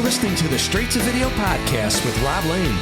listening to the Straight to Video podcast with Rob Lane.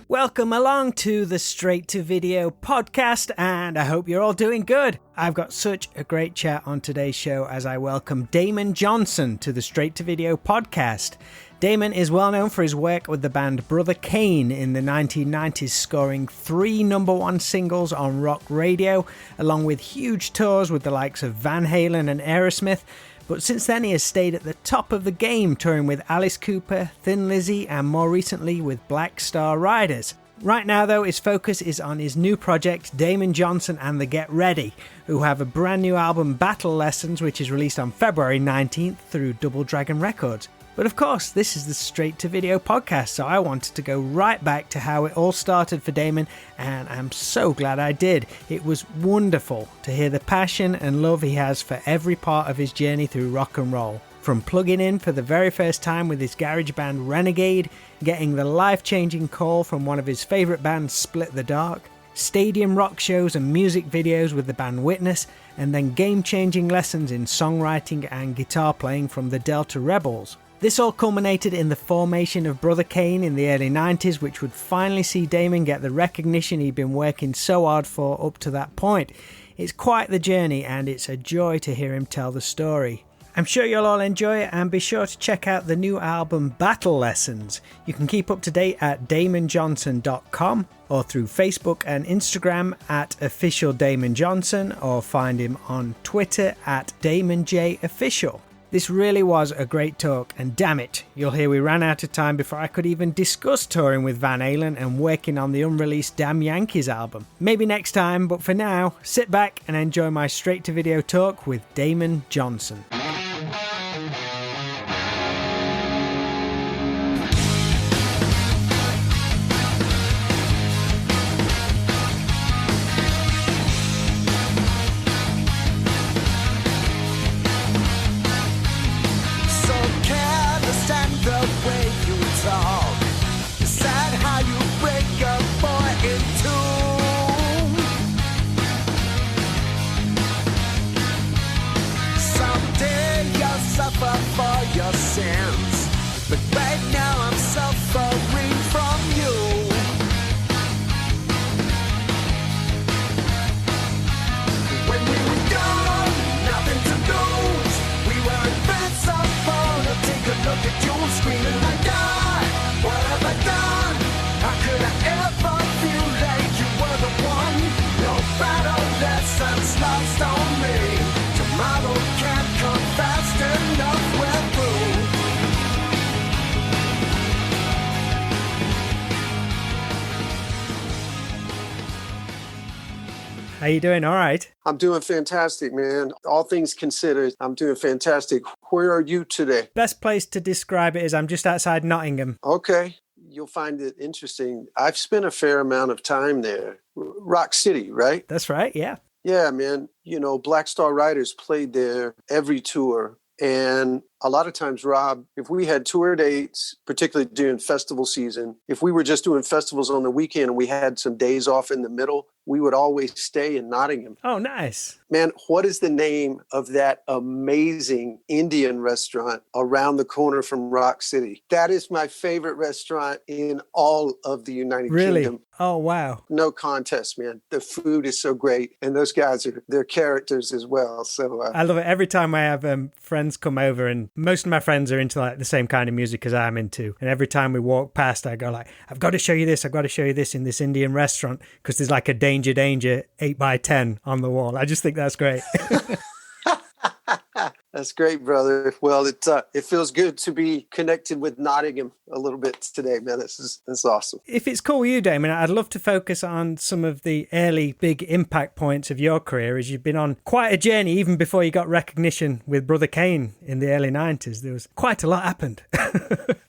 Welcome along to the Straight to Video podcast, and I hope you're all doing good. I've got such a great chat on today's show as I welcome Damon Johnson to the Straight to Video podcast. Damon is well known for his work with the band Brother Cane in the 1990s, scoring 3 number 1 singles on rock radio, along with huge tours with the likes of Van Halen and Aerosmith. But since then he has stayed at the top of the game, touring with Alice Cooper, Thin Lizzy, and more recently with Black Star Riders. Right now though, his focus is on his new project, Damon Johnson and the Get Ready, who have a brand new album, Battle Lessons, which is released on February 19th through Double Dragon Records. But of course, this is the Straight to Video podcast, so I wanted to go right back to how it all started for Damon, and I'm so glad I did. It was wonderful to hear the passion and love he has for every part of his journey through rock and roll. From plugging in for the very first time with his garage band Renegade, getting the life-changing call from one of his favourite bands, Split the Dark, stadium rock shows and music videos with the band Witness, and then game-changing lessons in songwriting and guitar playing from the Delta Rebels. This all culminated in the formation of Brother Cane in the early 90s, which would finally see Damon get the recognition he'd been working so hard for up to that point. It's quite the journey, and it's a joy to hear him tell the story. I'm sure you'll all enjoy it, and be sure to check out the new album Battle Lessons. You can keep up to date at damonjohnson.com or through Facebook and Instagram at official Damon Johnson, or find him on Twitter at DamonJOfficial. This really was a great talk, and damn it, you'll hear we ran out of time before I could even discuss touring with Van Halen and working on the unreleased Damn Yankees album. Maybe next time, but for now, sit back and enjoy my straight to video talk with Damon Johnson. But right now I'm suffering from you. When we were young, nothing to lose, we were invincible. Now take a look at you screaming like God, what have I done? How could I ever feel like you were the one? No battle lessons lost on me. Tomorrow can't come fast enough, we're through. How you doing? All right. I'm doing fantastic, man. All things considered, I'm doing fantastic. Where are you today? Best place to describe it is I'm just outside Nottingham. Okay. You'll find it interesting. I've spent a fair amount of time there. Rock City, right? That's right, yeah. Yeah, man. You know, Black Star Riders played there every tour. And a lot of times, Rob, if we had tour dates, particularly during festival season, if we were just doing festivals on the weekend and we had some days off in the middle, we would always stay in Nottingham. Oh, nice. Man, what is the name of that amazing Indian restaurant around the corner from Rock City? That is my favorite restaurant in all of the United Kingdom. Oh, wow. No contest, man. The food is so great. And those guys they're characters as well. So I love it. Every time I have friends come over, and most of my friends are into like the same kind of music as I'm into. And every time we walk past, I go like, I've got to show you this. I've got to show you this in this Indian restaurant, because there's like a danger 8x10 on the wall. I just think that's great. That's great, brother. Well, it feels good to be connected with Nottingham a little bit today, man. That's awesome. If it's cool with you, Damon, I'd love to focus on some of the early big impact points of your career, as you've been on quite a journey even before you got recognition with Brother Cane in the early 90s. There was quite a lot happened.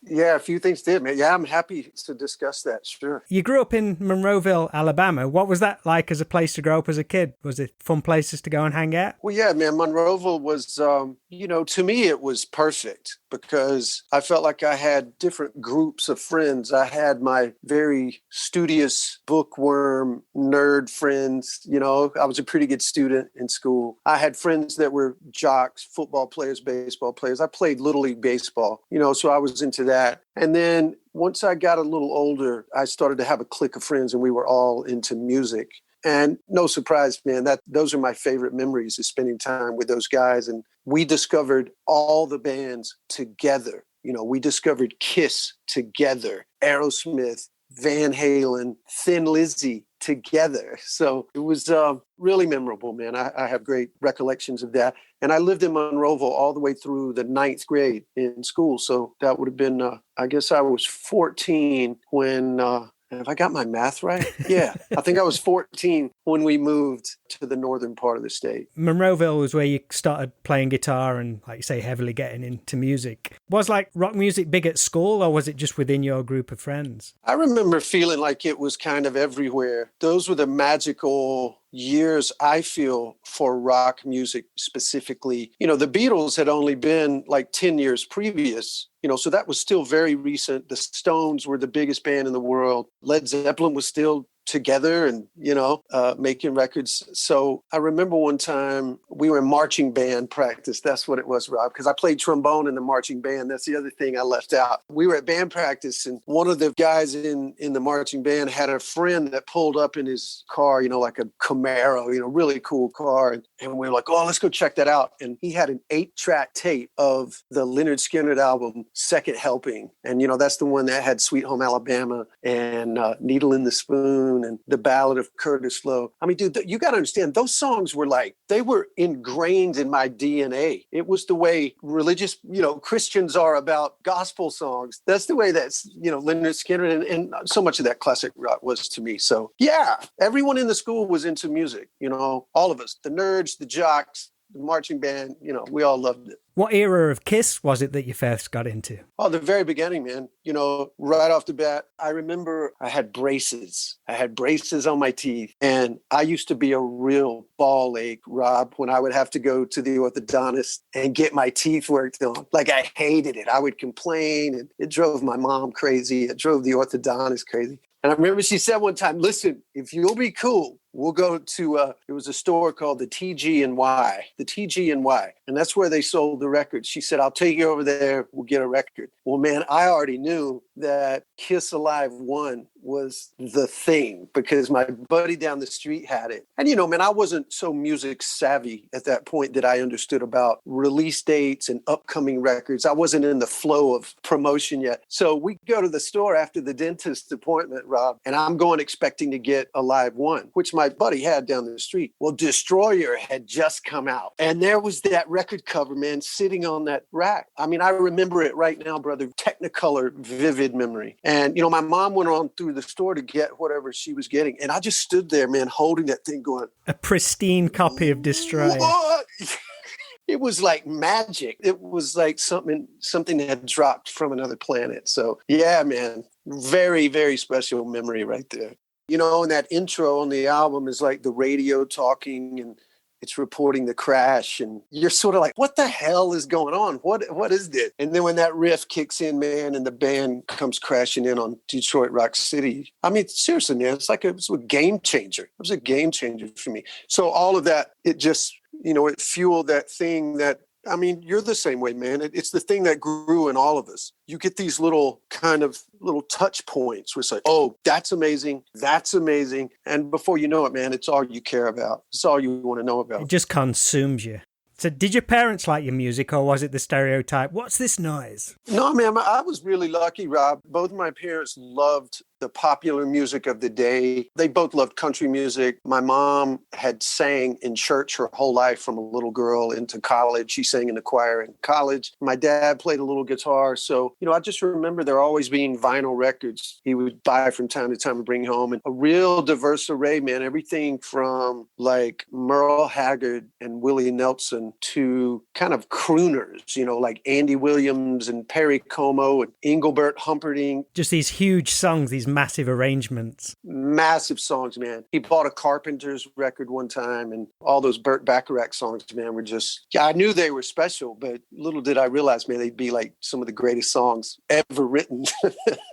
Yeah, a few things did, man. Yeah, I'm happy to discuss that. Sure. You grew up in Monroeville, Alabama. What was that like as a place to grow up as a kid? Was it fun places to go and hang out? Well, yeah, man, Monroeville was, to me, it was perfect because I felt like I had different groups of friends. I had my very studious bookworm nerd friends. I was a pretty good student in school. I had friends that were jocks, football players, baseball players. I played Little League baseball, so I was into that. And then once I got a little older, I started to have a clique of friends and we were all into music. And no surprise, man, those are my favorite memories, is spending time with those guys. And we discovered all the bands together. We discovered Kiss together, Aerosmith, Van Halen, Thin Lizzy together. So it was really memorable, man. I have great recollections of that. And I lived in Monroeville all the way through the 9th grade in school. So that would have been, I guess I was 14 when... have I got my math right? Yeah, I think I was 14 when we moved to the northern part of the state. Monroeville was where you started playing guitar and, like you say, heavily getting into music. Was like rock music big at school, or was it just within your group of friends? I remember feeling like it was kind of everywhere. Those were the magical years, I feel, for rock music specifically. The Beatles had only been like 10 years previous, so that was still very recent. The Stones were the biggest band in the world. Led Zeppelin was still together and, making records. So I remember one time we were in marching band practice. That's what it was, Rob, because I played trombone in the marching band. That's the other thing I left out. We were at band practice and one of the guys in the marching band had a friend that pulled up in his car, like a Camaro, really cool car. And we were like, oh, let's go check that out. And he had an 8-track tape of the Lynyrd Skynyrd album, Second Helping. And, that's the one that had Sweet Home Alabama and Needle in the Spoon and the Ballad of Curtis Lowe. I mean, dude, you got to understand, those songs were they were ingrained in my DNA. It was the way religious, Christians are about gospel songs. That's the way that's, Lynyrd Skynyrd and so much of that classic rock was to me. So yeah, everyone in the school was into music, all of us, the nerds, the jocks, the marching band, we all loved it. What era of Kiss was it that you first got into? Oh, the very beginning, man. Right off the bat, I remember I had braces. I had braces on my teeth. And I used to be a real ball ache, Rob, when I would have to go to the orthodontist and get my teeth worked on. Like, I hated it. I would complain, and it drove my mom crazy. It drove the orthodontist crazy. And I remember she said one time, listen, if you'll be cool, we'll go to, it was a store called the TG&Y, and that's where they sold the records. She said, I'll take you over there. We'll get a record. Well, man, I already knew that Kiss Alive 1 was the thing because my buddy down the street had it. And, man, I wasn't so music savvy at that point that I understood about release dates and upcoming records. I wasn't in the flow of promotion yet. So we go to the store after the dentist appointment, Rob, and I'm going expecting to get Alive 1, which my buddy had down the street. Well, Destroyer had just come out. And there was that record cover, man, sitting on that rack. I mean, I remember it right now, brother. Technicolor, vivid memory. And, my mom went on through the store to get whatever she was getting. And I just stood there, man, holding that thing going. A pristine copy of Destroyer. What? It was like magic. It was like something that had dropped from another planet. So, yeah, man, very, very special memory right there. And that intro on the album is like the radio talking and it's reporting the crash. And you're sort of like, what the hell is going on? What is this? And then when that riff kicks in, man, and the band comes crashing in on Detroit Rock City. I mean, seriously, man, it was a game changer. It was a game changer for me. So all of that, it just, it fueled that thing that, I mean, you're the same way, man. It's the thing that grew in all of us. You get these little touch points where it's like, oh, that's amazing. That's amazing. And before you know it, man, it's all you care about. It's all you want to know about. It just consumes you. So did your parents like your music, or was it the stereotype? What's this noise? No, man, I was really lucky, Rob. Both my parents loved the popular music of the day. They both loved country music. My mom had sang in church her whole life from a little girl into college. She sang in the choir in college. My dad played a little guitar. So, I just remember there always being vinyl records he would buy from time to time and bring home. And a real diverse array, man. Everything from like Merle Haggard and Willie Nelson to kind of crooners, like Andy Williams and Perry Como and Engelbert Humperdinck. Just these huge songs, these massive arrangements. Massive songs, man. He bought a Carpenters record one time, and all those Burt Bacharach songs, man, were just, I knew they were special, but little did I realize, man, they'd be like some of the greatest songs ever written.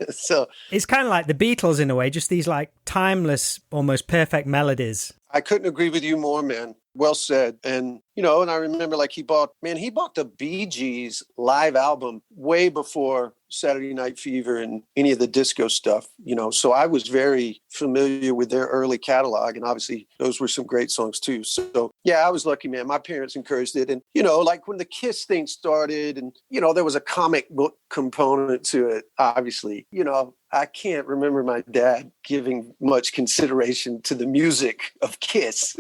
So it's kind of like the Beatles in a way, just these like timeless, almost perfect melodies. I couldn't agree with you more, man. Well said. And, and I remember like he bought the Bee Gees live album way before Saturday Night Fever and any of the disco stuff, so I was very familiar with their early catalog. And obviously those were some great songs too. So yeah, I was lucky, man. My parents encouraged it. And, like when the Kiss thing started and, there was a comic book component to it, obviously, I can't remember my dad giving much consideration to the music of Kiss.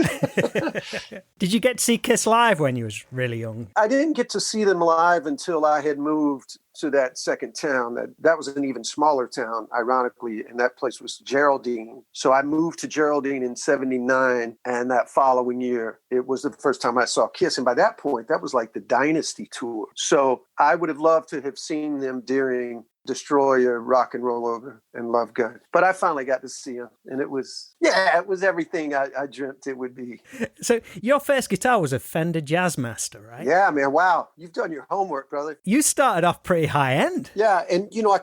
Did you get to see Kiss live when you was really young? I didn't get to see them live until I had moved to that second town. That was an even smaller town, ironically, and that place was Geraldine. So I moved to Geraldine in 1979, and that following year, it was the first time I saw Kiss. And by that point, that was like the Dynasty tour. So I would have loved to have seen them during Destroyer, Rock and Roll Over, and Love Gun. But I finally got to see them, and it was everything I dreamt it would be. So your first guitar was a Fender Jazzmaster, right? Yeah, man. Wow. You've done your homework, brother. You started off pretty high end. Yeah, and I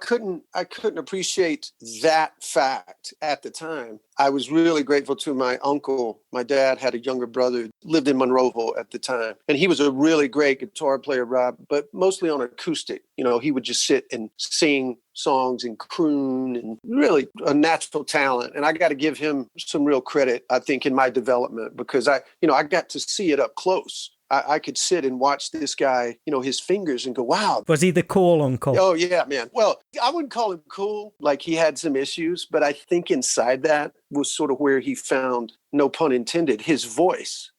couldn't appreciate that fact at the time. I was really grateful to my uncle. My dad had a younger brother, lived in Monroeville at the time. And he was a really great guitar player, Rob, but mostly on acoustic. He would just sit and sing songs and croon, and really a natural talent. And I got to give him some real credit, I think, in my development, because I got to see it up close. I could sit and watch this guy, his fingers, and go, wow. Was he the cool uncle? Oh, yeah, man. Well, I wouldn't call him cool. Like, he had some issues, but I think inside that was sort of where he found, no pun intended, his voice.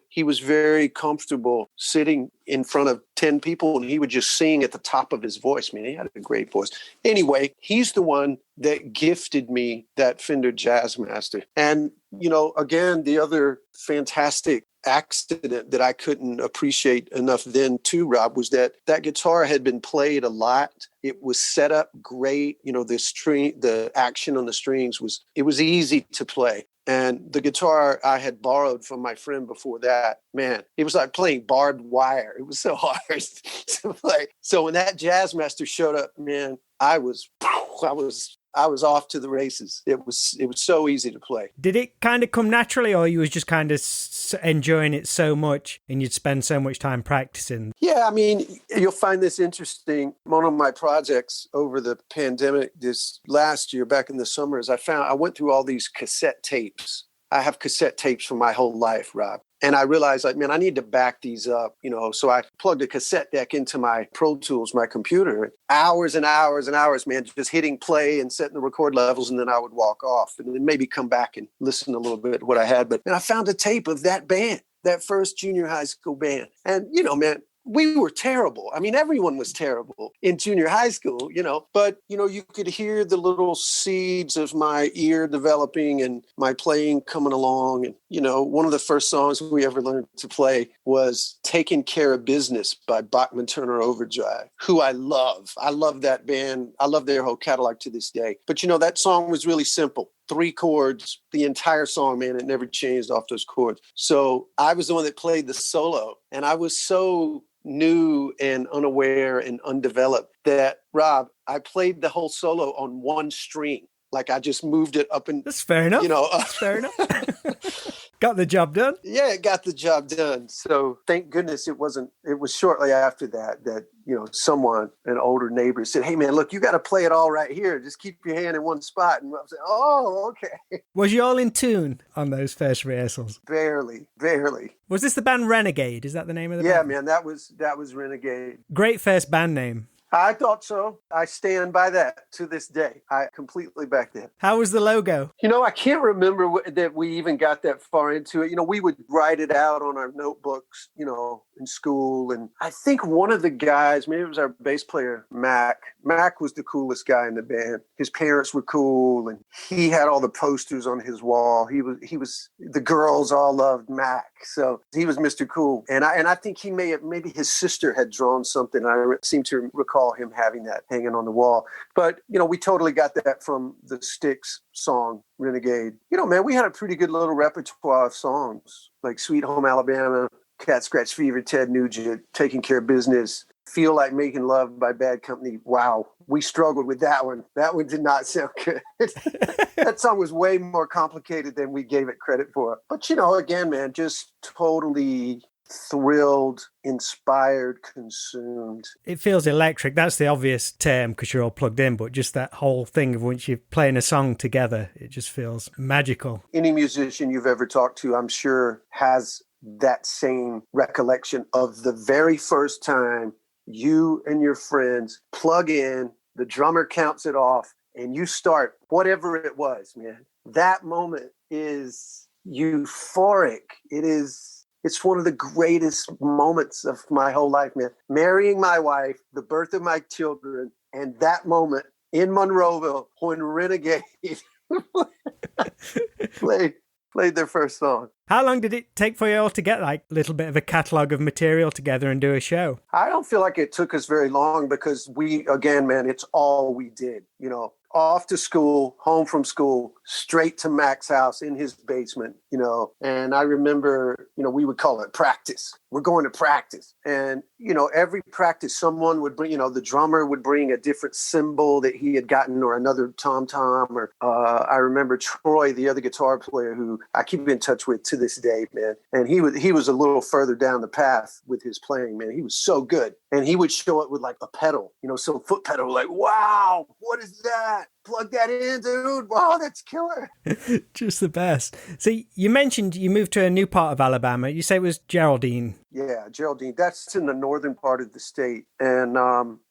He was very comfortable sitting in front of 10 people, and he would just sing at the top of his voice. Man, he had a great voice. Anyway, he's the one that gifted me that Fender Jazzmaster. And, again, the other fantastic accident that I couldn't appreciate enough then too, Rob, was that guitar had been played a lot. It was set up great. The action on the strings was easy to play. And the guitar I had borrowed from my friend before that, man, it was like playing barbed wire. It was so hard to play. So when that Jazzmaster showed up, man, I was off to the races. It was so easy to play. Did it kind of come naturally, or you was just kind of enjoying it so much and you'd spend so much time practicing? Yeah, I mean, you'll find this interesting. One of my projects over the pandemic this last year, back in the summer, is I went through all these cassette tapes. I have cassette tapes for my whole life, Rob. And I realized, like, man, I need to back these up, So I plugged a cassette deck into my Pro Tools, my computer. Hours and hours and hours, man, just hitting play and setting the record levels. And then I would walk off and then maybe come back and listen a little bit to what I had. But I found a tape of that band, that first junior high school band. And, man, we were terrible. I mean, everyone was terrible in junior high school, but, you could hear the little seeds of my ear developing and my playing coming along. And, one of the first songs we ever learned to play was Taking Care of Business by Bachman Turner Overdrive, who I love. I love that band. I love their whole catalog to this day. But, that song was really simple. 3 chords, the entire song, man, it never changed off those chords. So I was the one that played the solo, and I was so new and unaware and undeveloped that, Rob, I played the whole solo on one string. Like, I just moved it up and... That's fair enough. That's fair enough. Got the job done. Yeah, it got the job done. So thank goodness it was shortly after that, someone, an older neighbor, said, hey, man, look, you got to play it all right here. Just keep your hand in one spot. And I was like, oh, okay. Was you all in tune on those first rehearsals? Barely. Was this the band Renegade? Is that the name of the band? Yeah, man, that was Renegade. Great first band name. I thought so. I stand by that to this day. I completely back that. How was the logo? I can't remember that we even got that far into it. We would write it out on our notebooks, in school. And I think one of the guys, maybe it was our bass player, Mac. Mac was the coolest guy in the band. His parents were cool, and he had all the posters on his wall. The girls all loved Mac. So he was Mr. Cool. And I think maybe his sister had drawn something. I seem to recall him having that hanging on the wall. But, we totally got that from the Styx song, Renegade. Man, we had a pretty good little repertoire of songs like Sweet Home Alabama, Cat Scratch Fever, Ted Nugent, Taking Care of Business, Feel Like Making Love by Bad Company. Wow, we struggled with that one. That one did not sound good. That song was way more complicated than we gave it credit for. But, again, man, just totally thrilled, inspired, consumed. It feels electric. That's the obvious term because you're all plugged in, but just that whole thing of once you're playing a song together, it just feels magical. Any musician you've ever talked to, I'm sure, has that same recollection of the very first time you and your friends plug in, the drummer counts it off, and you start whatever it was, man. That moment is euphoric. It's one of the greatest moments of my whole life, man. Marrying my wife, the birth of my children, and that moment in Monroeville when Renegade played their first song. How long did it take for you all to get like a little bit of a catalogue of material together and do a show? I don't feel like it took us very long because again, man, it's all we did, off to school, home from school, straight to Mac's house in his basement, and I remember, we would call it practice. We're going to practice. And, every practice someone would bring, the drummer would bring a different cymbal that he had gotten or another tom-tom or I remember Troy, the other guitar player who I keep in touch with to this day, man. And he was a little further down the path with his playing, man. He was so good. And he would show up with like a pedal, some foot pedal, like, wow, what is that? Plug that in, dude. Wow, that's killer. Just the best. So you mentioned you moved to a new part of Alabama. You say it was Geraldine. Yeah, Geraldine. That's in the northern part of the state. And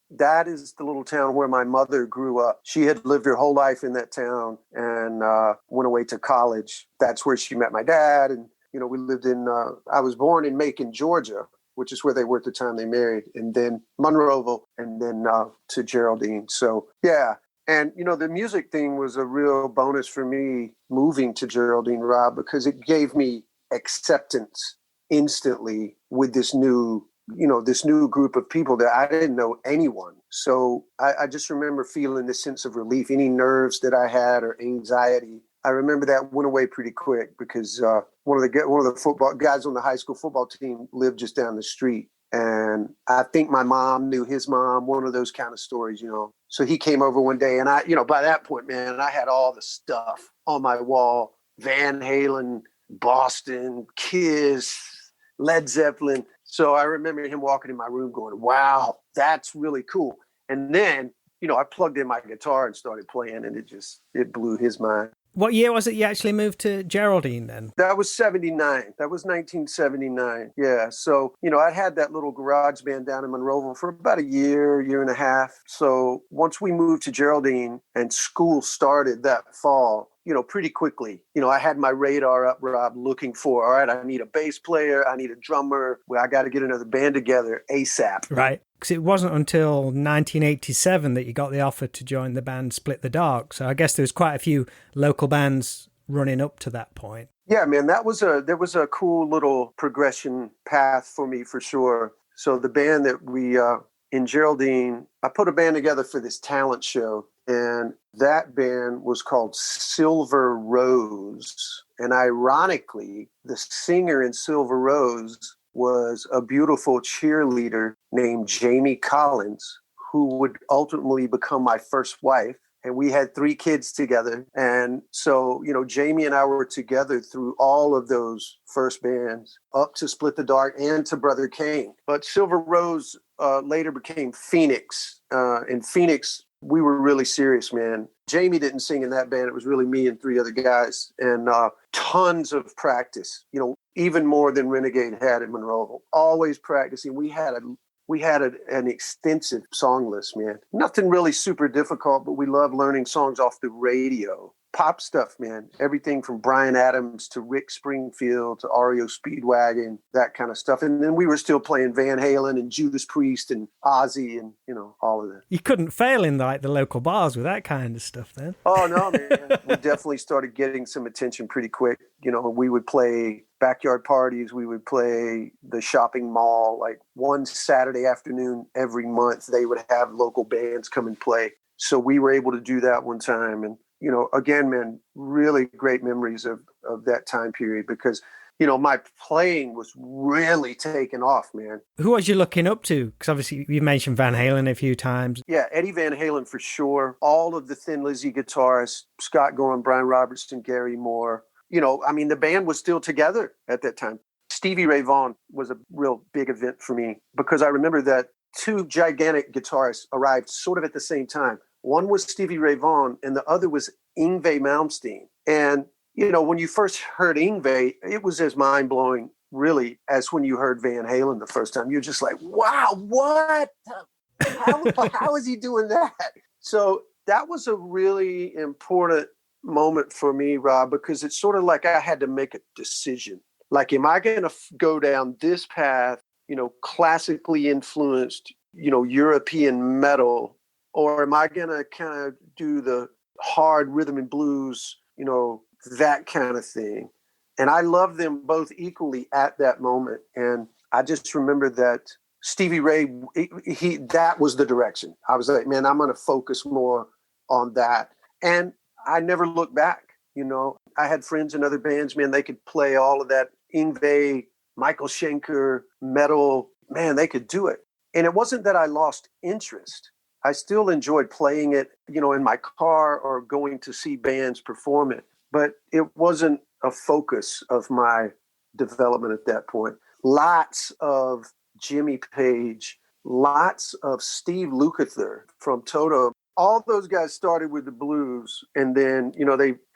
that is the little town where my mother grew up. She had lived her whole life in that town and went away to college. That's where she met my dad. And, we lived I was born in Macon, Georgia, which is where they were at the time they married. And then Monroeville and then to Geraldine. So, yeah. And, the music thing was a real bonus for me moving to Geraldine, Rob, because it gave me acceptance instantly with this new group of people that I didn't know anyone. So I just remember feeling this sense of relief. Any nerves that I had or anxiety, I remember that went away pretty quick because one of the football guys on the high school football team lived just down the street. And I think my mom knew his mom, one of those kind of stories, So he came over one day and I, by that point, man, I had all the stuff on my wall, Van Halen, Boston, Kiss, Led Zeppelin. So I remember him walking in my room going, wow, that's really cool. And then, I plugged in my guitar and started playing and it blew his mind. What year was it you actually moved to Geraldine then? That was 79. That was 1979. Yeah. So, I had that little garage band down in Monroeville for about a year and a half. So once we moved to Geraldine and school started that fall, pretty quickly, I had my radar up, Rob, looking for, all right, I need a bass player. I need a drummer. Well, I got to get another band together ASAP. Right. Because it wasn't until 1987 that you got the offer to join the band Split the Dark. So I guess there was quite a few local bands running up to that point. Yeah, man, there was a cool little progression path for me for sure. So the band that we, in Geraldine, I put a band together for this talent show. And that band was called Silver Rose. And ironically, the singer in Silver Rose was a beautiful cheerleader named Jamie Collins, who would ultimately become my first wife. And we had 3 kids together. And so, Jamie and I were together through all of those first bands up to Split the Dark and to Brother Kane. But Silver Rose later became Phoenix. And Phoenix, we were really serious, man. Jamie didn't sing in that band. It was really me and 3 other guys and tons of practice, even more than Renegade had in Monroeville. Always practicing. We had we had an extensive song list, man. Nothing really super difficult, but we love learning songs off the radio. Pop stuff, man. Everything from Bryan Adams to Rick Springfield to REO Speedwagon, that kind of stuff. And then we were still playing Van Halen and Judas Priest and Ozzy and, all of that. You couldn't fail in like the local bars with that kind of stuff then. Oh, no, man. We definitely started getting some attention pretty quick. We would play backyard parties. We would play the shopping mall. Like one Saturday afternoon every month, they would have local bands come and play. So we were able to do that one time. And, again, man, really great memories of that time period because, my playing was really taking off, man. Who was you looking up to? Because obviously you mentioned Van Halen a few times. Yeah, Eddie Van Halen for sure. All of the Thin Lizzy guitarists, Scott Gorham, Brian Robertson, Gary Moore. The band was still together at that time. Stevie Ray Vaughan was a real big event for me because I remember that two gigantic guitarists arrived sort of at the same time. One was Stevie Ray Vaughan and the other was Yngwie Malmsteen. And, when you first heard Yngwie, it was as mind-blowing, really, as when you heard Van Halen the first time. You're just like, wow, what? How is he doing that? So that was a really important moment for me, Rob, because it's sort of like I had to make a decision. Like, am I going to go down this path, classically influenced, European metal, or am I going to kind of do the hard rhythm and blues, that kind of thing? And I loved them both equally at that moment. And I just remember that Stevie Ray, that was the direction. I was like, man, I'm going to focus more on that. And I never looked back. I had friends in other bands, man, they could play all of that Yngwie, Michael Schenker, metal, man, they could do it. And it wasn't that I lost interest. I still enjoyed playing it, in my car or going to see bands perform it. But it wasn't a focus of my development at that point. Lots of Jimmy Page, lots of Steve Lukather from Toto. All those guys started with the blues, and then,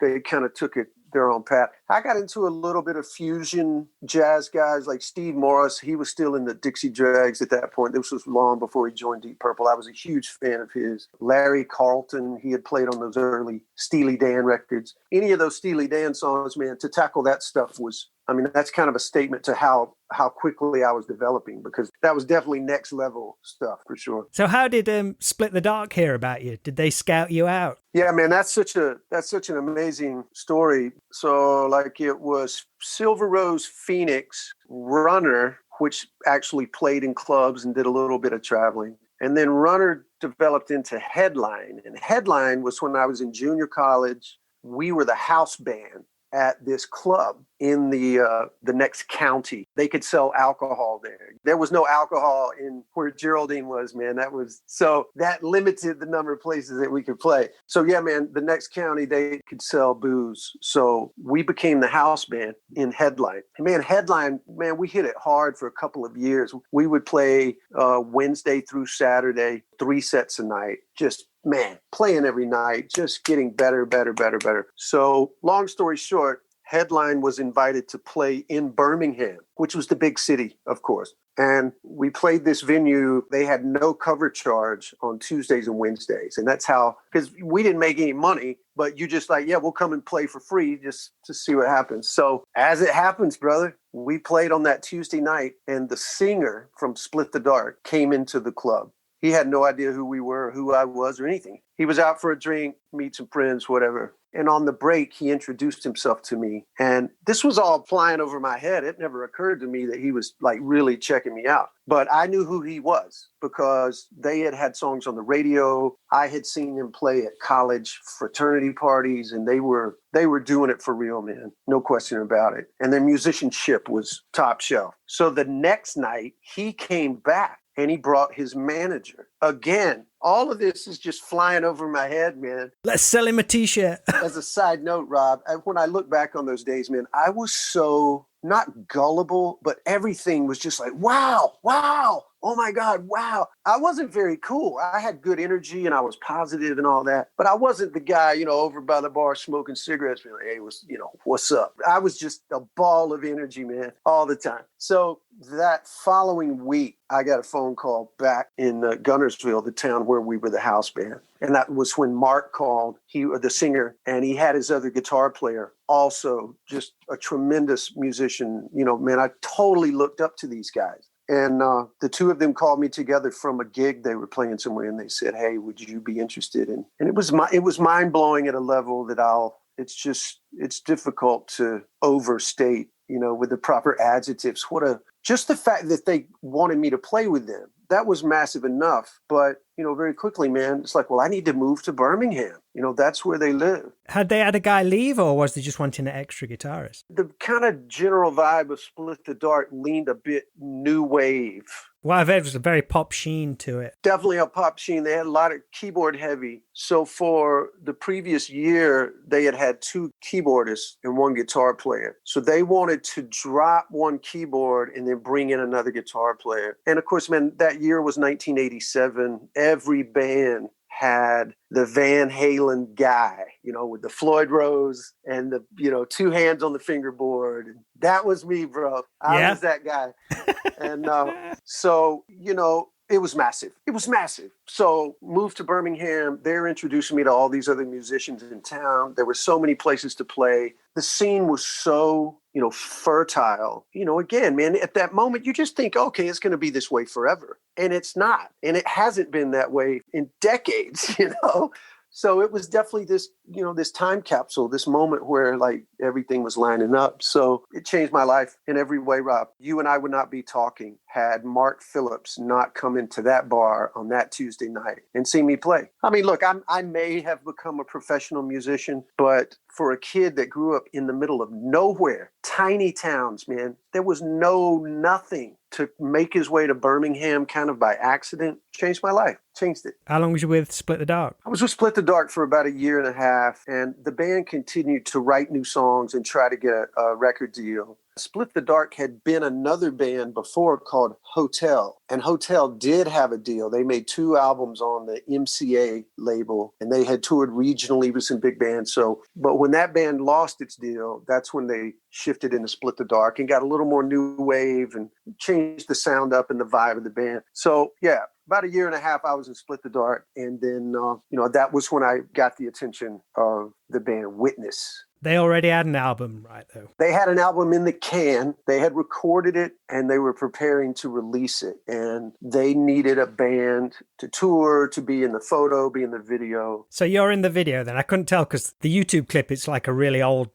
they kind of took it their own path. I got into a little bit of fusion jazz guys like Steve Morris. He was still in the Dixie Dregs at that point. This was long before he joined Deep Purple. I was a huge fan of his. Larry Carlton, he had played on those early Steely Dan records. Any of those Steely Dan songs, man, to tackle that stuff was, that's kind of a statement to how quickly I was developing, because that was definitely next level stuff for sure. So how did Split the Dark hear about you? Did they scout you out? Yeah, man, that's such an amazing story. So like it was Silver Rose Phoenix, Runner, which actually played in clubs and did a little bit of traveling. And then Runner developed into Headline. And Headline was when I was in junior college. We were the house band at this club in the next county. They could sell alcohol there. There was no alcohol in where Geraldine was, man. That limited the number of places that we could play. So yeah, man, the next county, they could sell booze. So we became the house band in Headline. And man, Headline, man, we hit it hard for a couple of years. We would play Wednesday through Saturday, 3 sets a night, just man, playing every night, just getting better. So long story short, Headline was invited to play in Birmingham, which was the big city, of course. And we played this venue. They had no cover charge on Tuesdays and Wednesdays. And that's how, because we didn't make any money, but you just like, yeah, we'll come and play for free just to see what happens. So as it happens, brother, we played on that Tuesday night and the singer from Split the Dark came into the club. He had no idea who we were, who I was, or anything. He was out for a drink, meet some friends, whatever. And on the break, he introduced himself to me. And this was all flying over my head. It never occurred to me that he was like really checking me out. But I knew who he was because they had songs on the radio. I had seen him play at college fraternity parties, and they were doing it for real, man. No question about it. And their musicianship was top shelf. So the next night, he came back. And he brought his manager. Again, all of this is just flying over my head, man. Let's sell him a t-shirt. As a side note, Rob, when I look back on those days, man, I was so not gullible, but everything was just like, wow. oh my God, wow. I wasn't very cool. I had good energy and I was positive and all that, but I wasn't the guy, over by the bar smoking cigarettes, being like, hey, what's up? I was just a ball of energy, man, all the time. So that following week, I got a phone call back in Gunnersville, the town where we were the house band. And that was when Mark called, the singer, and he had his other guitar player, also just a tremendous musician. Man, I totally looked up to these guys. And the two of them called me together from a gig they were playing somewhere, and they said, hey, would you be interested in? And it was mind blowing at a level that it's difficult to overstate, with the proper adjectives. Just the fact that they wanted me to play with them, that was massive enough. But, very quickly, man, it's like, well, I need to move to Birmingham. That's where they live. Had they had a guy leave, or was they just wanting an extra guitarist? The kind of general vibe of Split the Dark leaned a bit new wave. Well, I've heard there's a very pop sheen to it. Definitely a pop sheen. They had a lot of keyboard heavy. So for the previous year, they had two keyboardists and one guitar player. So they wanted to drop one keyboard and then bring in another guitar player. And of course, man, that year was 1987. Every band had the Van Halen guy, with the Floyd Rose and the, two hands on the fingerboard. And that was me, bro. I was that guy. And so, it was massive. It was massive. So moved to Birmingham. They're introducing me to all these other musicians in town. There were so many places to play. The scene was so, fertile. Again, man, at that moment, you just think, okay, it's going to be this way forever. And it's not. And it hasn't been that way in decades, So it was definitely this, this time capsule, this moment where like everything was lining up. So it changed my life in every way, Rob. You and I would not be talking had Mark Phillips not come into that bar on that Tuesday night and see me play. I mean, look, I may have become a professional musician, but for a kid that grew up in the middle of nowhere, tiny towns, man, there was nothing, to make his way to Birmingham kind of by accident, changed my life, changed it. How long was you with Split the Dark? I was with Split the Dark for about a year and a half, and the band continued to write new songs and try to get a record deal. Split the Dark had been another band before called Hotel, and Hotel did have a deal. They made 2 albums on the MCA label, and they had toured regionally with some big bands. But when that band lost its deal, that's when they shifted into Split the Dark and got a little more new wave and changed the sound up and the vibe of the band. So yeah, about a year and a half, I was in Split the Dark. And then, that was when I got the attention of the band Witness. They already had an album, right, though? They had an album in the can. They had recorded it, and they were preparing to release it. And they needed a band to tour, to be in the photo, be in the video. So you're in the video then? I couldn't tell because the YouTube clip, it's like a really old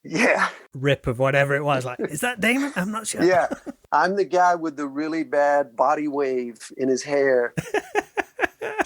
rip of whatever it was. Like, is that Damon? I'm not sure. Yeah. I'm the guy with the really bad body wave in his hair.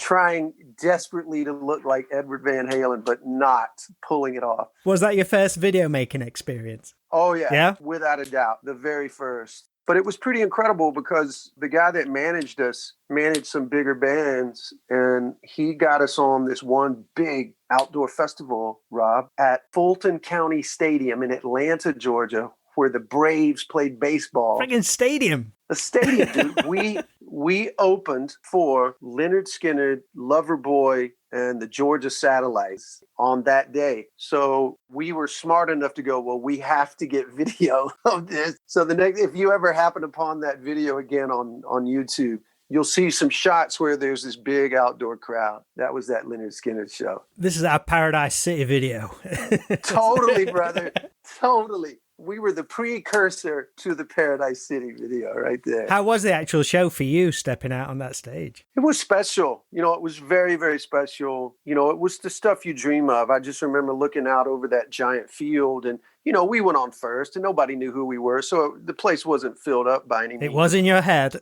Trying desperately to look like Edward Van Halen, but not pulling it off. Was that your first video making experience? Oh, yeah. Yeah? Without a doubt. The very first. But it was pretty incredible because the guy that managed us managed some bigger bands, and he got us on this one big outdoor festival, Rob, at Fulton County Stadium in Atlanta, Georgia, where the Braves played baseball. Friggin' stadium. A stadium, dude. We opened for Lynyrd Skynyrd, Loverboy, and the Georgia Satellites on that day. So we were smart enough to go, well, we have to get video of this. So if you ever happen upon that video again on YouTube, you'll see some shots where there's this big outdoor crowd. That was that Lynyrd Skynyrd show. This is our Paradise City video. Totally, brother. Totally. We were the precursor to the Paradise City video right there. How was the actual show for you stepping out on that stage? It was special. It was very, very special. It was the stuff you dream of. I just remember looking out over that giant field and, we went on first and nobody knew who we were. So the place wasn't filled up by any means. It was in your head.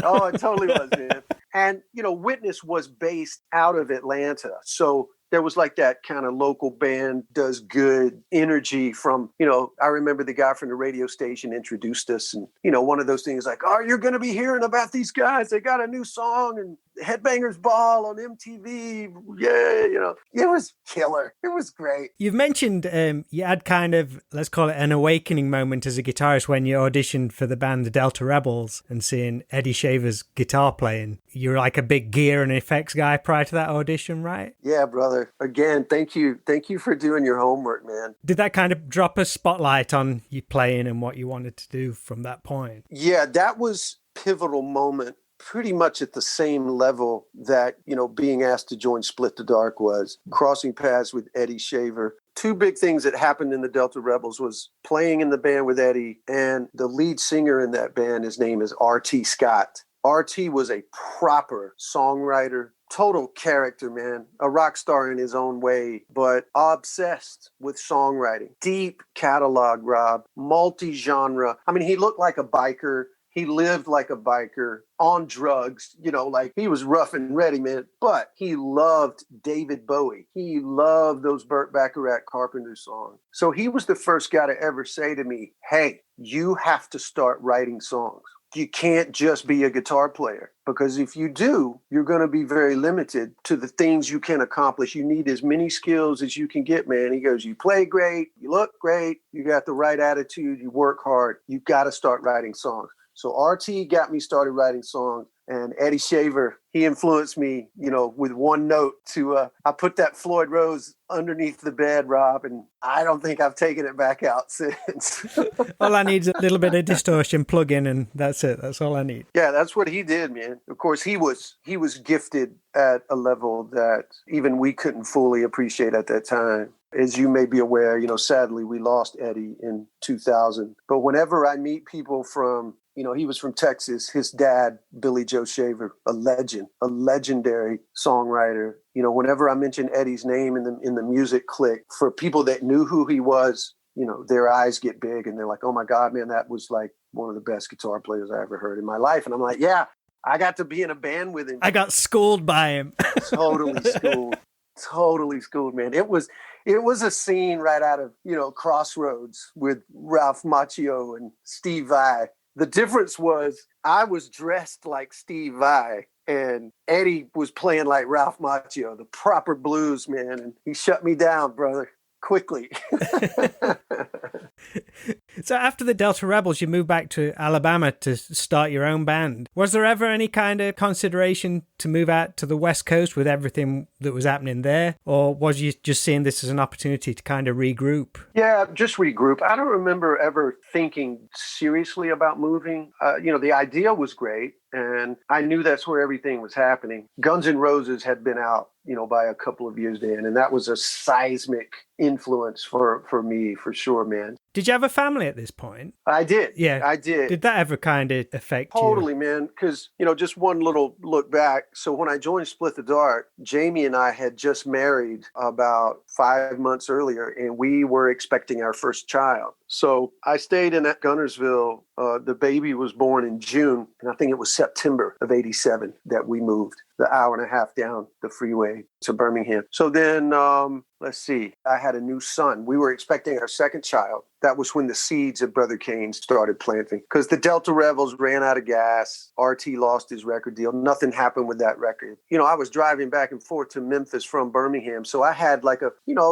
Oh, it totally was, man. And, Witness was based out of Atlanta. So there was like that kind of local band does good energy from, I remember the guy from the radio station introduced us and, one of those things like, oh, you're going to be hearing about these guys. They got a new song. And Headbangers Ball on MTV. Yeah, it was killer. It was great. You've mentioned you had kind of, let's call it an awakening moment as a guitarist when you auditioned for the band The Delta Rebels and seeing Eddie Shaver's guitar playing. You were like a big gear and effects guy prior to that audition, right? Yeah, brother. Again, thank you. Thank you for doing your homework, man. Did that kind of drop a spotlight on you playing and what you wanted to do from that point? Yeah, that was pivotal moment, pretty much at the same level that, being asked to join Split the Dark was. Crossing paths with Eddie Shaver. Two big things that happened in the Delta Rebels was playing in the band with Eddie, and the lead singer in that band, his name is R.T. Scott. R.T. was a proper songwriter, total character, man, a rock star in his own way, but obsessed with songwriting. Deep catalog, Rob, multi-genre. I mean, he looked like a biker. He lived like a biker, on drugs, like he was rough and ready, man. But he loved David Bowie. He loved those Burt Bacharach Carpenter songs. So he was the first guy to ever say to me, hey, you have to start writing songs. You can't just be a guitar player, because if you do, you're going to be very limited to the things you can accomplish. You need as many skills as you can get, man. He goes, you play great, you look great, you got the right attitude, you work hard. You've got to start writing songs. So RT got me started writing songs, and Eddie Shaver, he influenced me, with one note to, I put that Floyd Rose underneath the bed, Rob, and I don't think I've taken it back out since. All I need is a little bit of distortion plug in, and that's it. That's all I need. Yeah, that's what he did, man. Of course, he was gifted at a level that even we couldn't fully appreciate at that time. As you may be aware, sadly, we lost Eddie in 2000. But whenever I meet people from, he was from Texas, his dad, Billy Joe Shaver, a legend, a legendary songwriter. Whenever I mention Eddie's name in the music clique, for people that knew who he was, their eyes get big and they're like, oh my God, man, that was like one of the best guitar players I ever heard in my life. And I'm like, yeah, I got to be in a band with him. I got schooled by him. Totally schooled, man. It was a scene right out of, Crossroads with Ralph Macchio and Steve Vai. The difference was I was dressed like Steve Vai and Eddie was playing like Ralph Macchio, the proper blues, man. And he shut me down, brother, quickly. So after the Delta Rebels, you moved back to Alabama to start your own band. Was there ever any kind of consideration to move out to the West Coast with everything that was happening there? Or was you just seeing this as an opportunity to kind of regroup? Yeah, just regroup. I don't remember ever thinking seriously about moving. The idea was great. And I knew that's where everything was happening. Guns N' Roses had been out, by a couple of years then. And that was a seismic influence for me, for sure, man. Did you have a family at this point? I did. Yeah. I did. Did that ever kind of affect you? Totally, man. Because, just one little look back. So when I joined Split the Dark, Jamie and I had just married about 5 months earlier, and we were expecting our first child. So I stayed in at Gunnersville. The baby was born in June, and I think it was September of '87 that we moved the hour and a half down the freeway to Birmingham. So then, let's see, I had a new son. We were expecting our second child. That was when the seeds of Brother Kane started planting, because the Delta Rebels ran out of gas. RT lost his record deal. Nothing happened with that record. I was driving back and forth to Memphis from Birmingham. So I had like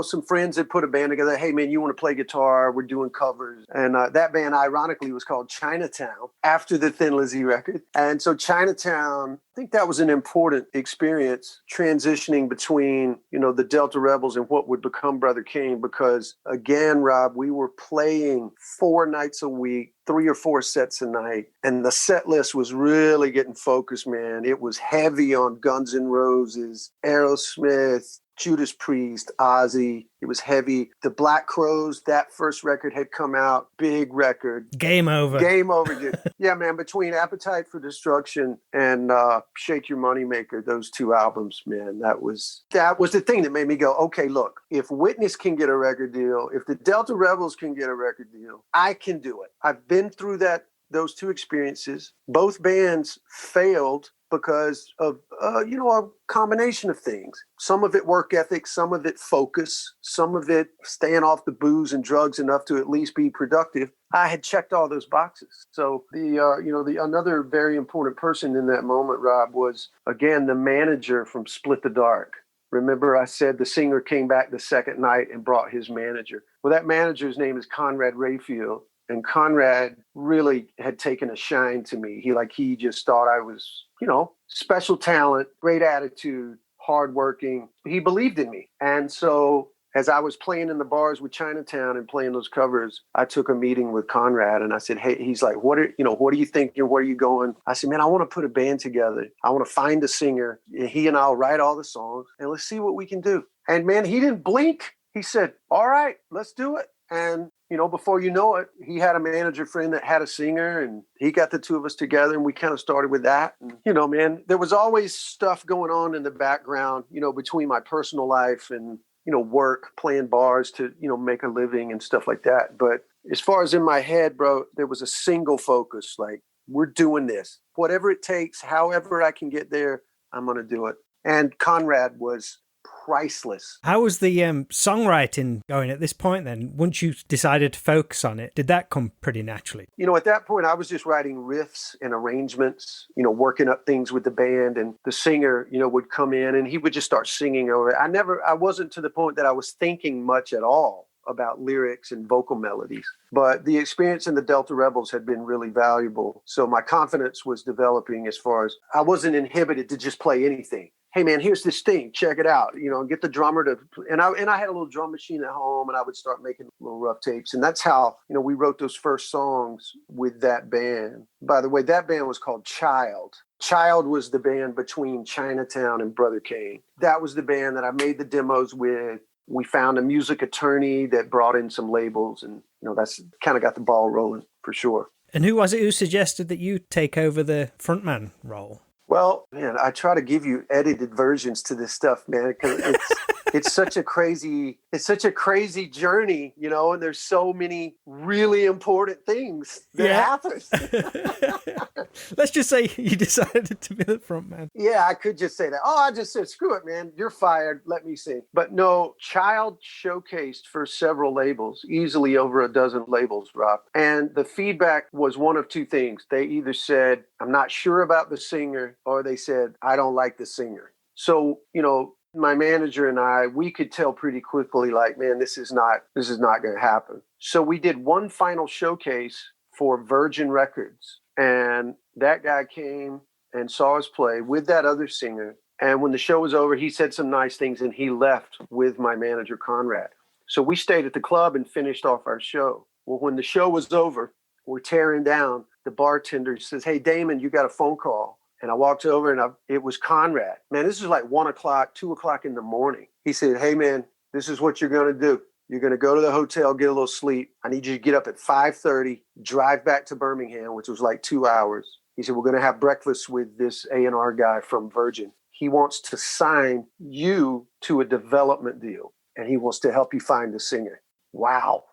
some friends that put a band together. Hey, man, you want to play guitar? We're doing covers. And that band, ironically, was called Chinatown after the Thin Lizzy record. And so Chinatown, I think that was an important experience transitioning between, the Delta Rebels and what would become Brother Kane. Because again, Rob, we were playing 4 nights a week, 3 or 4 sets a night. And the set list was really getting focused, man. It was heavy on Guns N' Roses, Aerosmith, Judas Priest, Ozzy. It was heavy. The Black Crowes, that first record had come out. Big record. Game over. Dude. Yeah, man. Between Appetite for Destruction and Shake Your Moneymaker, those 2 albums, man, that was the thing that made me go, okay, look, if Witness can get a record deal, if the Delta Rebels can get a record deal, I can do it. I've been through those 2 experiences. Both bands failed because of, a combination of things. Some of it work ethic, some of it focus, some of it staying off the booze and drugs enough to at least be productive. I had checked all those boxes. So the another very important person in that moment, Rob, was, again, the manager from Split the Dark. Remember, I said the singer came back the second night and brought his manager. Well, that manager's name is Conrad Rayfield. And Conrad really had taken a shine to me. He just thought I was, special talent, great attitude, hardworking. He believed in me. And so as I was playing in the bars with Chinatown and playing those covers, I took a meeting with Conrad and I said, hey, he's like, what are you thinking? Where are you going? I said, man, I want to put a band together. I want to find a singer. He and I'll write all the songs and let's see what we can do. And man, he didn't blink. He said, all right, let's do it. And before you know it, he had a manager friend that had a singer and he got the two of us together and we kind of started with that. And, man, there was always stuff going on in the background, between my personal life and, work, playing bars to, make a living and stuff like that. But as far as in my head, bro, there was a single focus, like, we're doing this. Whatever it takes, however I can get there, I'm going to do it. And Conrad was priceless. How was the songwriting going at this point then? Once you decided to focus on it, did that come pretty naturally? At that point, I was just writing riffs and arrangements, working up things with the band, and the singer, would come in and he would just start singing over it. I wasn't to the point that I was thinking much at all about lyrics and vocal melodies, but the experience in the Delta Rebels had been really valuable. So my confidence was developing as far as I wasn't inhibited to just play anything. Hey man, here's this thing, check it out, and get the drummer to, and I had a little drum machine at home and I would start making little rough tapes. And that's how, we wrote those first songs with that band. By the way, that band was called Child. Child was the band between Chinatown and Brother Kane. That was the band that I made the demos with. We found a music attorney that brought in some labels and, that's kind of got the ball rolling for sure. And who was it who suggested that you take over the frontman role? Well, man, I try to give you edited versions to this stuff, man, because it's such a crazy journey, and there's so many really important things that happen. Let's just say you decided to be the front man. Yeah, I could just say that. Oh, I just said, screw it, man. You're fired. Let me sing. But no, Child showcased for several labels, easily over a dozen labels, Rob. And the feedback was one of two things. They either said, I'm not sure about the singer, or they said, I don't like the singer. So, my manager and I, we could tell pretty quickly, like, man, this is not going to happen. So we did one final showcase for Virgin Records. And that guy came and saw us play with that other singer. And when the show was over, he said some nice things and he left with my manager, Conrad. So we stayed at the club and finished off our show. Well, when the show was over, we're tearing down. The bartender says, hey, Damon, you got a phone call. And I walked over and it was Conrad. Man, this is like 1 o'clock, 2 o'clock in the morning. He said, hey, man, this is what you're going to do. You're going to go to the hotel, get a little sleep. I need you to get up at 5:30, drive back to Birmingham, which was like 2 hours. He said, we're going to have breakfast with this A&R guy from Virgin. He wants to sign you to a development deal, and he wants to help you find a singer. Wow.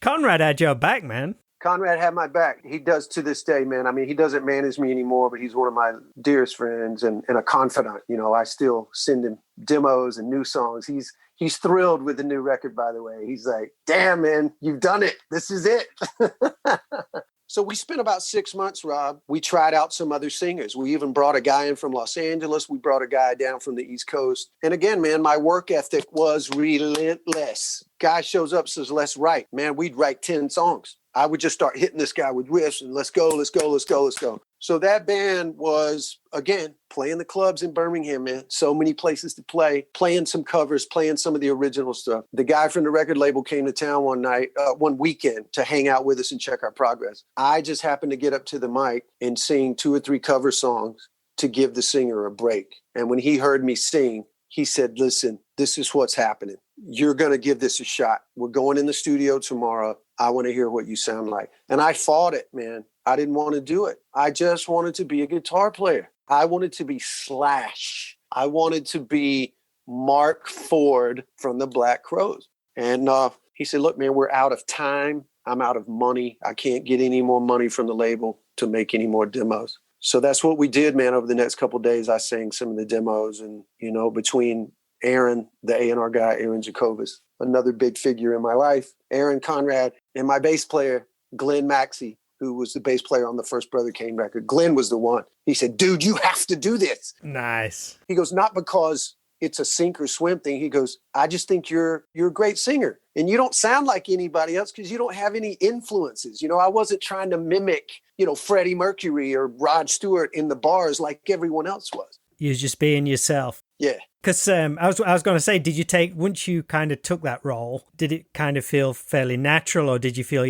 Conrad had your back, man. Conrad had my back. He does to this day, man. I mean, he doesn't manage me anymore, but he's one of my dearest friends and a confidant. I still send him demos and new songs. He's thrilled with the new record, by the way. He's like, damn, man, you've done it. This is it. So we spent about 6 months, Rob. We tried out some other singers. We even brought a guy in from Los Angeles. We brought a guy down from the East Coast. And again, man, my work ethic was relentless. Guy shows up, says, let's write. Man, we'd write 10 songs. I would just start hitting this guy with riffs and let's go. So that band was, again, playing the clubs in Birmingham, man. So many places to play, playing some covers, playing some of the original stuff. The guy from the record label came to town one weekend to hang out with us and check our progress. I just happened to get up to the mic and sing 2 or 3 cover songs to give the singer a break. And when he heard me sing, he said, listen, this is what's happening. You're going to give this a shot. We're going in the studio tomorrow. I want to hear what you sound like. And I fought it, man. I didn't want to do it. I just wanted to be a guitar player. I wanted to be Slash. I wanted to be Mark Ford from the Black Crowes. And he said, look, man, we're out of time. I'm out of money. I can't get any more money from the label to make any more demos. So that's what we did, man. Over the next couple of days, I sang some of the demos, and, you know, between Aaron, the A&R guy, Aaron Jacobus, another big figure in my life, Aaron Conrad, and my bass player, Glenn Maxey, who was the bass player on the first Brother Kane record. Glenn was the one. He said, dude, you have to do this. Nice. He goes, not because it's a sink or swim thing. He goes, I just think you're a great singer, and you don't sound like anybody else because you don't have any influences. You know, I wasn't trying to mimic, you know, Freddie Mercury or Rod Stewart in the bars like everyone else was. You're just being yourself. Yeah. Because I was going to say, once you kind of took that role, did it kind of feel fairly natural, or did you feel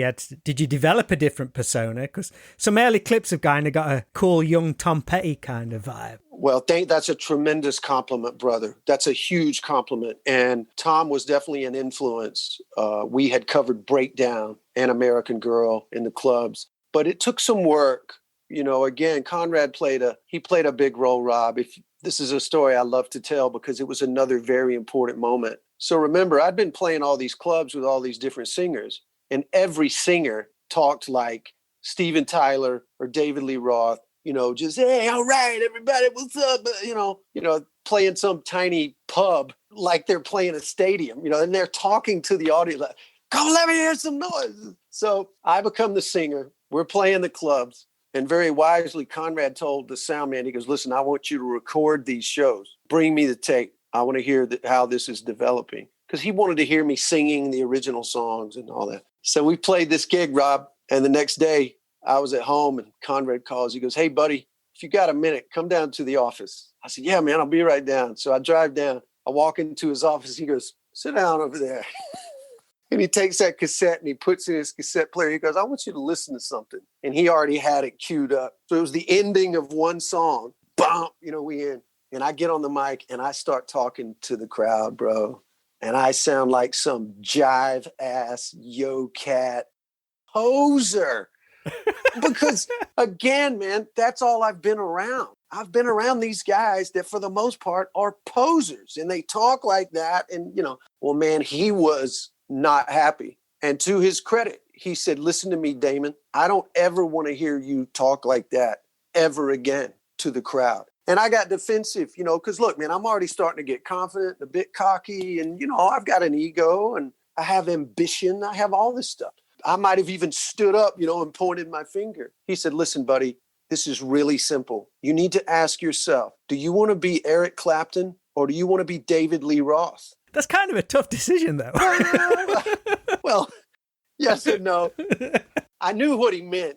did you develop a different persona? Because some early clips have kind of got a cool young Tom Petty kind of vibe. Well, that's a tremendous compliment, brother. That's a huge compliment. And Tom was definitely an influence. We had covered Breakdown and American Girl in the clubs, but it took some work. You know, again, Conrad played a big role, Rob. This is a story I love to tell because it was another very important moment. So remember, I'd been playing all these clubs with all these different singers, and every singer talked like Steven Tyler or David Lee Roth, you know, just, hey, all right, everybody, what's up? You know, playing some tiny pub like they're playing a stadium, you know, and they're talking to the audience like, come let me hear some noise. So I become the singer. We're playing the clubs. And very wisely, Conrad told the sound man, he goes, listen, I want you to record these shows. Bring me the tape. I want to hear how this is developing. Because he wanted to hear me singing the original songs and all that. So we played this gig, Rob. And the next day, I was at home and Conrad calls. He goes, hey, buddy, if you got a minute, come down to the office. I said, yeah, man, I'll be right down. So I drive down. I walk into his office. He goes, sit down over there. And he takes that cassette and he puts it in his cassette player. He goes, I want you to listen to something. And he already had it queued up. So it was the ending of one song. Bump, you know, we in. And I get on the mic and I start talking to the crowd, bro. And I sound like some jive ass yo cat poser. Because again, man, that's all I've been around. I've been around these guys that for the most part are posers and they talk like that. And, you know, well, man, he was not happy. And to his credit, he said, listen to me, Damon, I don't ever want to hear you talk like that ever again to the crowd. And I got defensive, you know, because look, man, I'm already starting to get confident, a bit cocky, and, you know, I've got an ego and I have ambition. I have all this stuff. I might have even stood up, you know, and pointed my finger. He said, listen, buddy, this is really simple. You need to ask yourself, do you want to be Eric Clapton or do you want to be David Lee Roth? That's kind of a tough decision, though. Well, yes and no. I knew what he meant.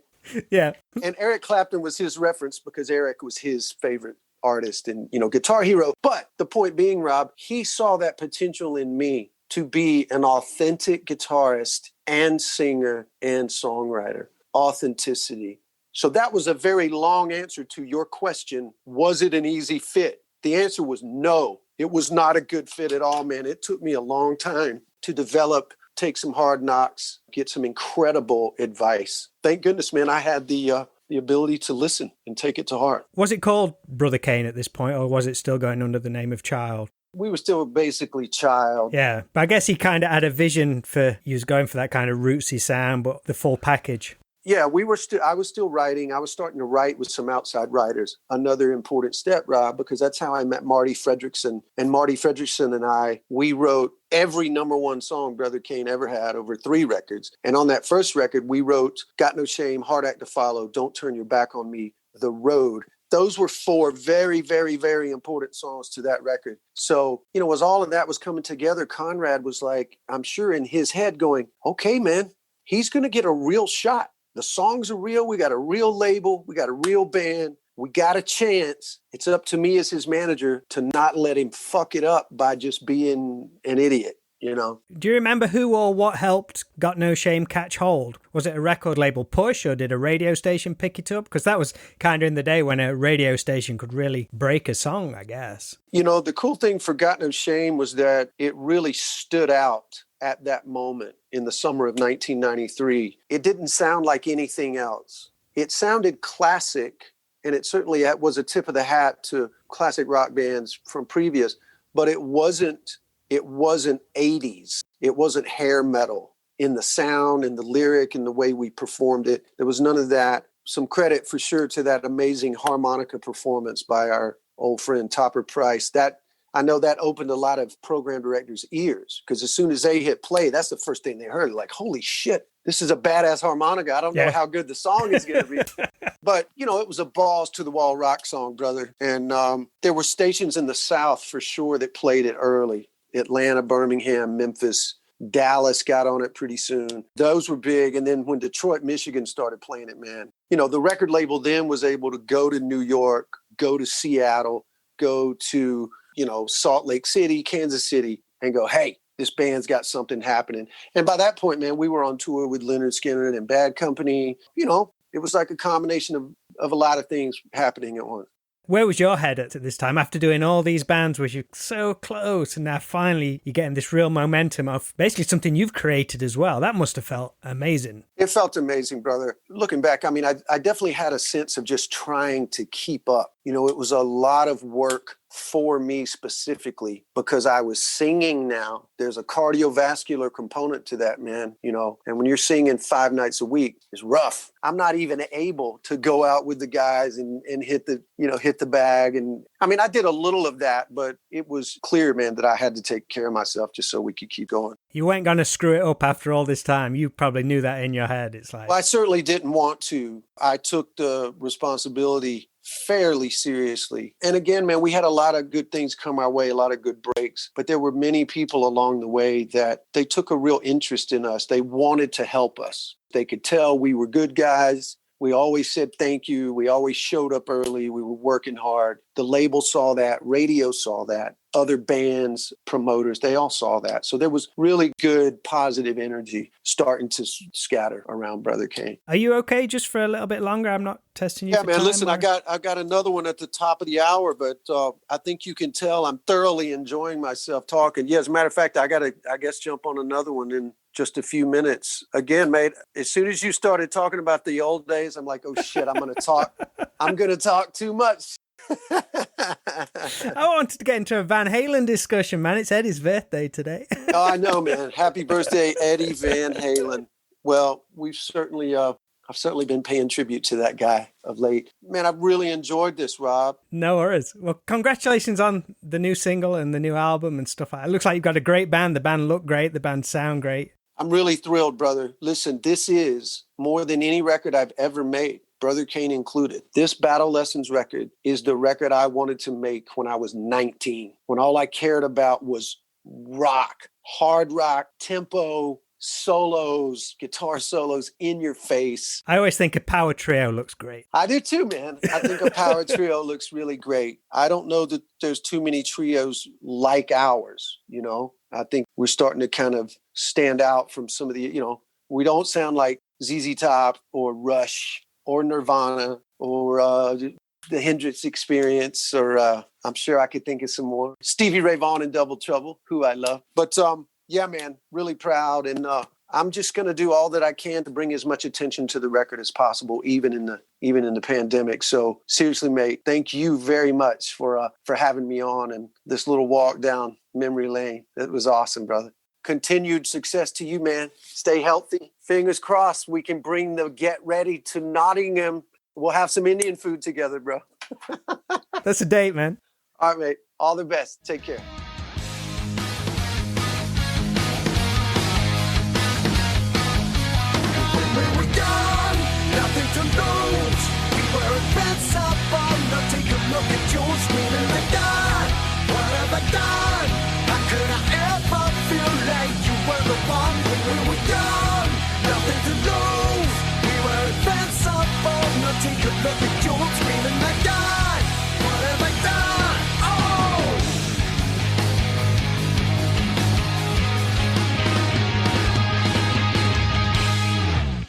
Yeah. And Eric Clapton was his reference because Eric was his favorite artist and, you know, guitar hero. But the point being, Rob, he saw that potential in me to be an authentic guitarist and singer and songwriter. Authenticity. So that was a very long answer to your question. Was it an easy fit? The answer was no. It was not a good fit at all, man. It took me a long time to develop, take some hard knocks, get some incredible advice. Thank goodness, man, I had the ability to listen and take it to heart. Was it called Brother Kane at this point, or was it still going under the name of Child? We were still basically Child. Yeah, but I guess he kind of had a vision for, he was going for that kind of rootsy sound, but the full package. Yeah, I was still writing. I was starting to write with some outside writers. Another important step, Rob, because that's how I met Marty Fredrickson. And Marty Fredrickson and we wrote every number one song Brother Kane ever had over 3 records. And on that first record, we wrote Got No Shame, Hard Act to Follow, Don't Turn Your Back on Me, The Road. Those were 4 very, very, very important songs to that record. So, you know, as all of that was coming together, Conrad was like, I'm sure in his head going, okay, man, he's going to get a real shot. The songs are real. We got a real label. We got a real band. We got a chance. It's up to me as his manager to not let him fuck it up by just being an idiot, you know? Do you remember who or what helped Got No Shame catch hold? Was it a record label push or did a radio station pick it up? Because that was kind of in the day when a radio station could really break a song, I guess. You know, the cool thing for Got No Shame was that it really stood out at that moment in the summer of 1993. It didn't sound like anything else. It sounded classic, and it certainly was a tip of the hat to classic rock bands from previous, but it wasn't 80s. It wasn't hair metal in the sound and the lyric and the way we performed it. There was none of that. some credit for sure to that amazing harmonica performance by our old friend Topper Price. That I know that opened a lot of program directors' ears, because as soon as they hit play, that's the first thing they heard. Like, holy shit, this is a badass harmonica. I don't know how good the song is going to be. But, you know, it was a balls to the wall rock song, brother. And there were stations in the South for sure that played it early. Atlanta, Birmingham, Memphis, Dallas got on it pretty soon. Those were big. And then when Detroit, Michigan started playing it, man, you know, the record label then was able to go to New York, go to Seattle, go to, you know, Salt Lake City, Kansas City, and go, hey, this band's got something happening. And by that point, man, we were on tour with Leonard Skinner and Bad Company. You know, it was like a combination of a lot of things happening at once. Where was your head at this time? After doing all these bands, was you so close, and now finally you're getting this real momentum of basically something you've created as well? That must have felt amazing. It felt amazing, brother. Looking back, I mean, I definitely had a sense of just trying to keep up. You know, it was a lot of work for me specifically because I was singing now. There's a cardiovascular component to that, man, you know, and when you're singing 5 nights a week, it's rough. I'm not even able to go out with the guys and hit the bag. And I mean, I did a little of that, but it was clear, man, that I had to take care of myself just so we could keep going. You weren't going to screw it up after all this time. You probably knew that in your head. It's like, well, I certainly didn't want to. I took the responsibility fairly seriously. And again, man, we had a lot of good things come our way, a lot of good breaks, but there were many people along the way that they took a real interest in us. They wanted to help us. They could tell we were good guys. We always said thank you. We always showed up early. We were working hard. The label saw that. Radio saw that. Other bands, promoters, they all saw that. So there was really good, positive energy starting to scatter around Brother Kane. Are you okay just for a little bit longer? I'm not testing you. Yeah, man, listen, I got another one at the top of the hour, but I think you can tell I'm thoroughly enjoying myself talking. Yeah, as a matter of fact, I guess, jump on another one in just a few minutes. Again, mate, as soon as you started talking about the old days, I'm like, oh shit, I'm going to talk too much. I wanted to get into a Van Halen discussion, man. It's Eddie's birthday today. Oh, I know, man. Happy birthday, Eddie Van Halen. Well, I've certainly been paying tribute to that guy of late. Man, I've really enjoyed this, Rob. No worries. Well, congratulations on the new single and the new album and stuff. It looks like you've got a great band. The band look great. The band sound great. I'm really thrilled, brother. Listen, this is more than any record I've ever made, Brother Kane included. This Battle Lessons record is the record I wanted to make when I was 19, when all I cared about was rock, hard rock, tempo, solos, guitar solos in your face. I always think a power trio looks great. I do too, man. I think a power trio looks really great. I don't know that there's too many trios like ours, you know. I think we're starting to kind of stand out from some of the, you know, we don't sound like ZZ Top or Rush or Nirvana or the Hendrix Experience, or I'm sure I could think of some more. Stevie Ray Vaughan and Double Trouble, who I love. But yeah, man, really proud. And I'm just going to do all that I can to bring as much attention to the record as possible, even in the pandemic. So seriously, mate, thank you very much for having me on and this little walk down memory lane. It was awesome, brother. Continued success to you, man. Stay healthy. Fingers crossed we can bring the Get Ready to Nottingham. We'll have some Indian food together, bro. That's a date, man. All right, mate. All the best. Take care. Nothing to lose. We were invincible. Now take a look at you, screaming like God. What have I done? How could I ever feel like you were the one when we were young? Nothing to lose. We were invincible. Now take a look at you, screaming like God. What have I done? Oh!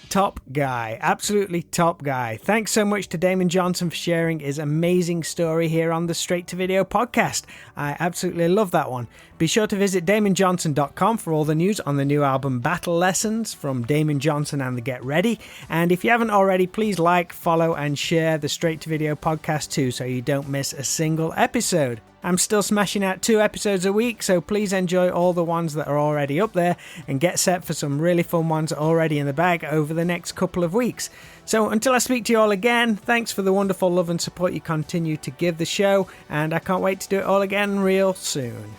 Top guy, absolutely top guy. Thanks so much to Damon Johnson for sharing his amazing story here on the Straight to Video podcast. I absolutely love that one. Be sure to visit damonjohnson.com for all the news on the new album Battle Lessons from Damon Johnson and the Get Ready. And if you haven't already, please like, follow and share the Straight to Video podcast too, so you don't miss a single episode. I'm still smashing out 2 episodes a week, so please enjoy all the ones that are already up there and get set for some really fun ones already in the bag over the next couple of weeks. So until I speak to you all again, thanks for the wonderful love and support you continue to give the show, and I can't wait to do it all again real soon.